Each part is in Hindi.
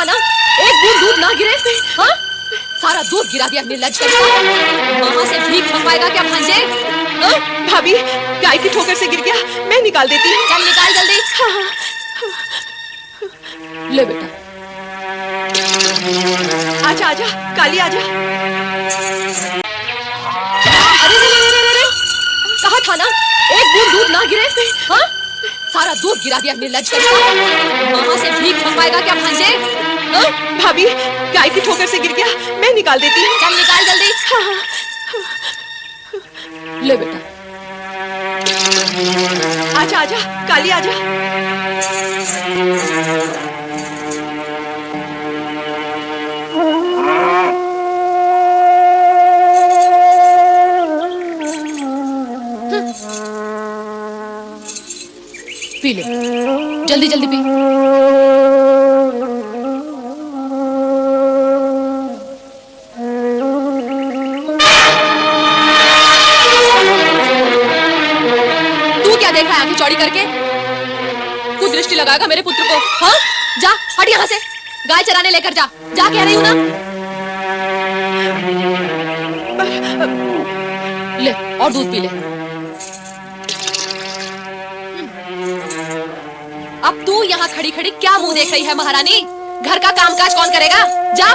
था ना, एक बूंद दूध ना गिरे। हाँ, सारा दूध गिरा दिया निर्लज करके। मामा से भीख मंगवाएगा क्या भांजे? हाँ? भाभी, गाय की ठोकर से गिर गया, मैं निकाल देती हूँ। चल निकाल जल्दी। हाँ। ले बेटा। आजा आजा, काली आजा। अरे रे, कहा था ना, एक बूंद दूध ना गिरे। हाँ? सारा दूध गिरा दिया निर्लज करके। मामा से भीख मंगवाएगा क्या भांजे? हाँ? भाभी, गाय की ठोकर से गिर गया, मैं निकाल देती हूँ। चल निकाल जल्दी। हाँ। ले बेटा। आजा आजा, काली आजा। पी ले, जल्दी जल्दी पी। तू क्या देख रहा है आंखें चौड़ी करके? कुदृष्टि लगाएगा मेरे पुत्र को? हाँ? जा, हट यहाँ से। गाय चराने लेकर जा। जा कह रही हूँ ना। ले और दूध पी ले। अब तू यहाँ खड़ी खड़ी क्या मुंह देख रही है महारानी? घर का कामकाज कौन करेगा? जा।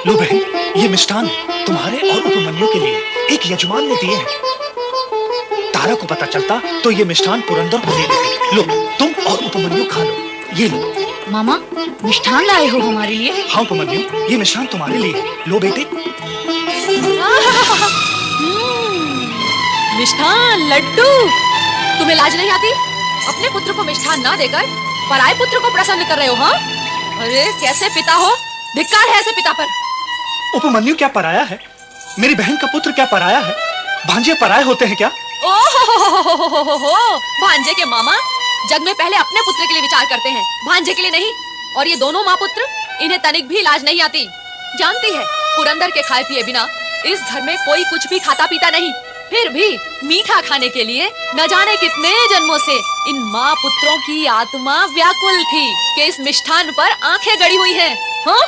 लो बहन, ये मिष्ठान तुम्हारे और उपमन्यु के लिए एक यजमान ने दिए हैं। तारा को पता चलता तो ये मिष्ठान पुरंदर को दे देती। लो, तुम और उपमन्यु खा लो। ये लो। मामा, मिष्ठान लाए हो हमारे लिए? हाँ उपमन्यु, ये मिष्ठान तुम्हारे लिए है। लो बेटे। मिष्ठान, लड्डू। तुम्हें लाज नहीं आती? अपने पुत्र को मिष्ठान ना देकर पराये पुत्र को प्रसन्न कर रहे हो? हाँ? अरे कैसे पिता हो? धिक्कार है ऐसे पिता पर। उपमन्यु क्या पराया है? मेरी बहन का पुत्र क्या पराया है? भांजे पराये होते हैं क्या? ओहो, भांजे के मामा जग में पहले अपने पुत्र के लिए विचार करते हैं, भांजे के लिए नहीं। और ये दोनों माँ पुत्र, इन्हें तनिक भी लाज नहीं आती। जानती है, पुरंदर के खाए पिए बिना इस घर में कोई कुछ भी खाता पीता नहीं। फिर भी मीठा खाने के लिए न जाने कितने जन्मों से इन माँ पुत्रों की आत्मा व्याकुल थी कि इस मिष्ठान पर आंखें गड़ी हुई हैं। हाँ?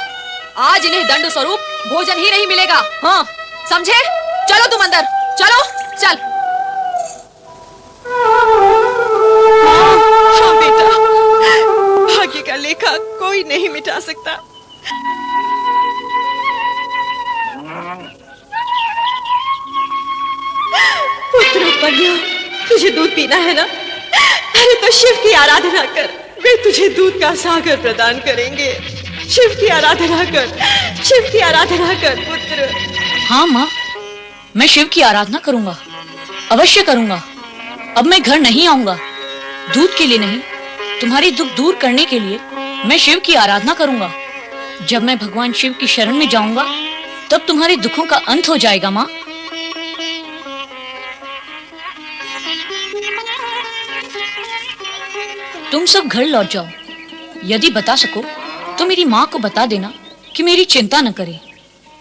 आज इन्हें दंड स्वरूप भोजन ही नहीं मिलेगा। हाँ, समझे? चलो तुम अंदर, चलो, चल। हाँ बेटा, भाग्य का लेखा कोई नहीं मिटा सकता। पुत्र उपमन्यु, तुझे दूध पीना है ना? अरे तो शिव की आराधना कर, वे तुझे दूध का सागर प्रदान करेंगे। शिव की आराधना कर, शिव की आराधना कर पुत्र। हाँ माँ, मैं शिव की आराधना करूंगा, अवश्य करूंगा। अब मैं घर नहीं आऊंगा। दूध के लिए नहीं, तुम्हारी दुख दूर करने के लिए मैं शिव की आराधना करूंगा। जब मैं भगवान शिव की शरण में जाऊंगा तब तुम्हारे दुखों का अंत हो जाएगा माँ। तुम सब घर लौट जाओ। यदि बता सको तो मेरी माँ को बता देना कि मेरी चिंता न करे।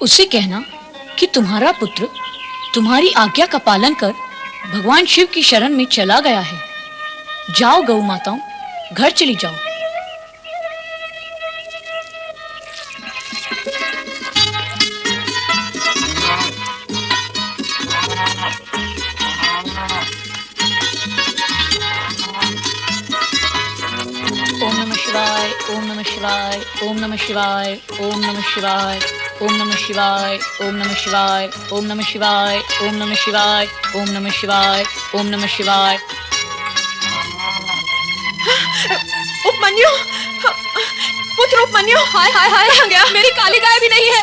उससे कहना कि तुम्हारा पुत्र तुम्हारी आज्ञा का पालन कर भगवान शिव की शरण में चला गया है। जाओ गौ माताओं, घर चली जाओ। ओम नमः शिवाय, ओम नमः शिवाय, ओम नमः शिवाय, ओम नमः शिवाय, ओम नमः शिवाय, ओम नमः शिवाय, ओम नमः शिवाय, ओम नमः शिवाय, ओम नमः शिवाय, ओम नमः शिवाय। उपमन्यु, पुत्र उपमन्यु, हाय हाय हाय, मेरी काली गाय भी नहीं है।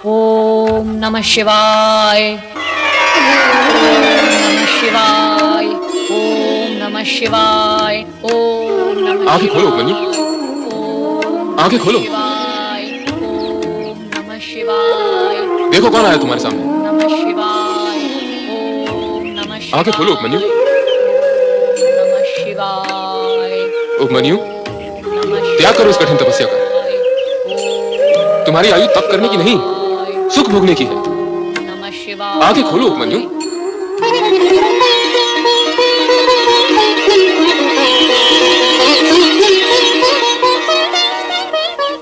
ओम नमः शिवाय, ओम नमः शिवाय, ओम नमः शिवाय, ओम नमः आंखें खोलो उपमन्यु, आंखें खोलो। शिवाय, ओम नमः शिवाय, देखो कौन आया तुम्हारे सामने। नमः शिवाय, ओम नमः शिवाय, आंखें खोलो उपमन्यु। नमः शिवाय, उपमन्यु, नमः त्याग करो इस कठिन तपस्या का। तुम्हारी आयु तप करने की नहीं, सुख भोगने की है। नमः शिवाय, आंखें खोलो उपमन्यु।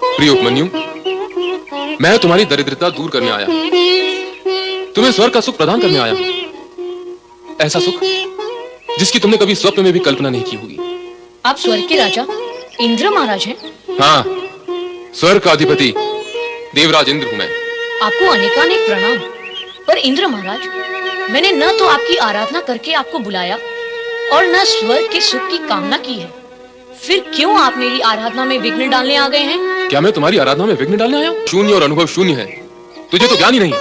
प्रिय उपमन्यु, मैं तुम्हारी दरिद्रता दूर करने आया हूं, तुम्हें स्वर्ग का सुख प्रदान करने आया हूं। ऐसा सुख जिसकी तुमने कभी स्वप्न में भी कल्पना नहीं की होगी। आप स्वर्ग के राजा इंद्र महाराज हैं। हाँ, स्वर्ग का अधिपति देवराज इंद्र हूं मैं। आपको अनेकानेक प्रणाम। पर इंद्र महाराज, मैंने न तो आपकी आराधना करके आपको बुलाया और न स्वर्ग के सुख की कामना की है। फिर क्यों आप मेरी आराधना में विघ्न डालने आ गए हैं? क्या मैं तुम्हारी आराधना में विघ्न डालने आया हूं? शून्य और अनुभव शून्य है। तुझे तो ज्ञान ही नहीं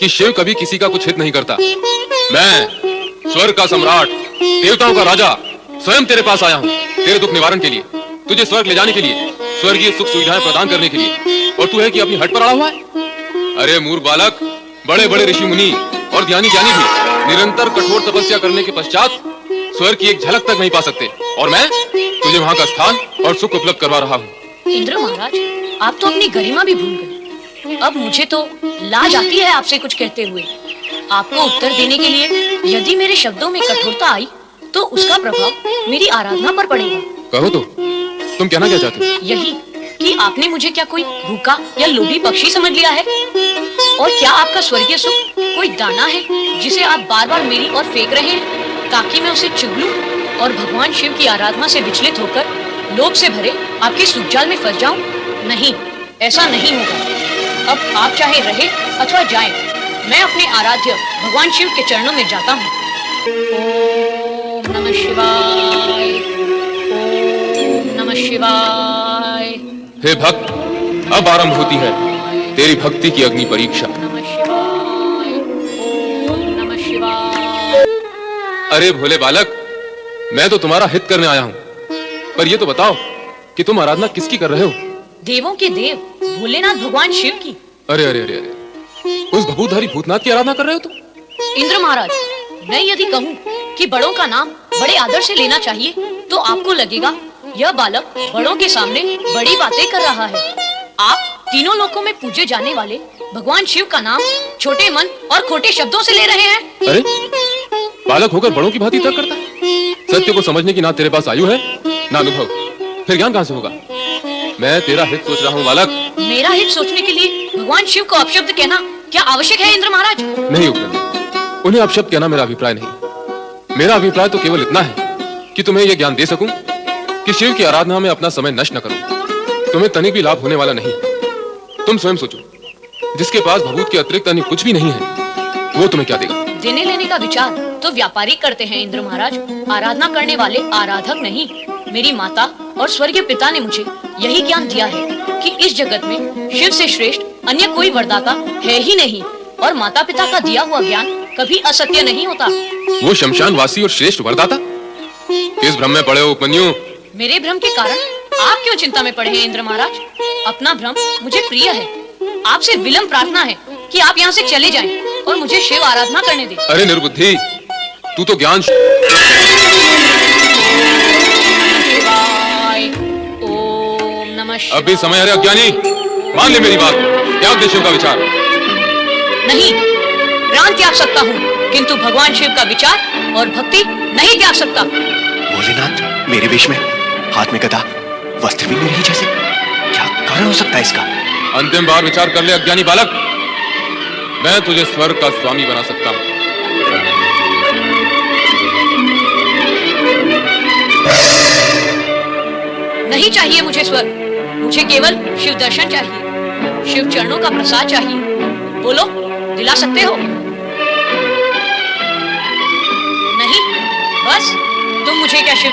कि शिव कभी किसी का कुछ हित नहीं करता। मैं स्वर्ग का सम्राट, देवताओं का राजा, स्वयं तेरे पास आया हूँ तेरे दुख निवारण के लिए, तुझे स्वर्ग ले जाने के लिए, स्वर्गीय सुख सुविधाएं प्रदान करने के लिए। और तू है कि अपनी हट पर अड़ा हुआ है। अरे मूर्ख बालक, बड़े बड़े ऋषि मुनि और ज्ञानी ज्ञानी भी निरंतर कठोर तपस्या करने के पश्चात स्वर्ग की एक झलक तक नहीं पा सकते, और मैं तुझे वहां का स्थान और सुख उपलब्ध करवा रहा हूँ। इंद्र महाराज, आप तो अपनी गरिमा भी भूल गए। अब मुझे तो लाज आती है आपसे कुछ कहते हुए। आपको उत्तर देने के लिए यदि मेरे शब्दों में कठोरता आई तो उसका प्रभाव मेरी आराधना पर पड़ेगा। कहो तो, तुम कहना क्या चाहते हो? यही कि आपने मुझे क्या कोई भूखा या लोभी पक्षी समझ लिया है? और क्या आपका स्वर्गीय सुख कोई दाना है जिसे आप बार बार मेरी ओर फेंक रहे हैं ताकि मैं उसे चुग लूं और भगवान शिव की आराधना से विचलित होकर लोभ से भरे आपके सुखजाल में फंस जाऊं? नहीं, ऐसा नहीं होगा। अब आप चाहे रहे अथवा जाएं, मैं अपने आराध्य भगवान शिव के चरणों में जाता हूँ। ओम नमः शिवाय, ओम नमः शिवाय, हे भक्त, अब आरंभ होती है तेरी भक्ति की अग्नि परीक्षा। नमः शिवाय, ओम नमः शिवाय। अरे भोले बालक, मैं तो तुम्हारा हित करने आया हूँ, पर ये तो बताओ कि तुम आराधना किसकी कर रहे हो? देवों के देव भोलेनाथ भगवान शिव की। अरे अरे अरे अरे, उस भभूतधारी भूतनाथ की आराधना कर रहे हो तुम? इंद्र महाराज, मैं यदि कहूँ कि बड़ों का नाम बड़े आदर से लेना चाहिए तो आपको लगेगा यह बालक बड़ों के सामने बड़ी बातें कर रहा है। आप तीनों लोकों में पूजे जाने वाले भगवान शिव का नाम छोटे मन और खोटे शब्दों से ले रहे हैं। अरे, बालक होकर बड़ों की भांति तर्क करता है? सत्य को समझने की ना तेरे पास आयु है ना अनुभव, फिर ज्ञान कहां से होगा? मैं तेरा हित सोच रहा हूँ बालक। मेरा हित सोचने के लिए भगवान शिव को अपशब्द कहना क्या आवश्यक है इंद्र महाराज? नहीं उपमन्यु, उन्हें अपशब्द कहना मेरा अभिप्राय नहीं। मेरा अभिप्राय तो केवल इतना है कि तुम्हें यह ज्ञान दे सकूं कि शिव की आराधना में अपना समय नष्ट न करो। तुम्हें तनिक भी लाभ होने वाला नहीं। तुम स्वयं सोचो, जिसके पास भभूत के अतिरिक्त अन्य कुछ भी नहीं है, वो तुम्हें क्या देगा? देने लेने का विचार तो व्यापारी करते हैं इंद्र महाराज, आराधना करने वाले आराधक नहीं। मेरी माता और स्वर्गीय पिता ने मुझे यही ज्ञान दिया है कि इस जगत में शिव से श्रेष्ठ अन्य कोई वरदाता है ही नहीं, और माता पिता का दिया हुआ ज्ञान कभी असत्य नहीं होता। वो शमशान वासी और श्रेष्ठ वरदाता किस भ्रम में पड़े हो उपमन्यु? मेरे भ्रम के कारण आप क्यों चिंता में पड़े हैं इंद्र महाराज? अपना भ्रम मुझे प्रिय है। आपसे विलंब प्रार्थना है कि आप यहाँ से चले जाएं और मुझे शिव आराधना करने दें। अरे निर्बुद्धि, तू तो ज्ञान ओम नमः शिवाय। अभी समय है अज्ञानी, मान ले मेरी बात, त्याग दे शिव का विचार। नहीं, प्राण त्याग सकता हूँ किंतु भगवान शिव का विचार और भक्ति नहीं त्याग सकता। भोलेनाथ मेरे वेश में, हाथ में गदा, वस्त्र भी मेरे ही जैसे, क्या कारण हो सकता है इसका? अंतिम बार विचार कर ले अज्ञानी बालक, मैं तुझे स्वर्ग का स्वामी बना सकता हूँ। नहीं चाहिए मुझे स्वर्ग, मुझे केवल शिव दर्शन चाहिए, शिव चरणों का प्रसाद चाहिए। बोलो, दिला सकते हो? नहीं, बस तुम मुझे क्या शिव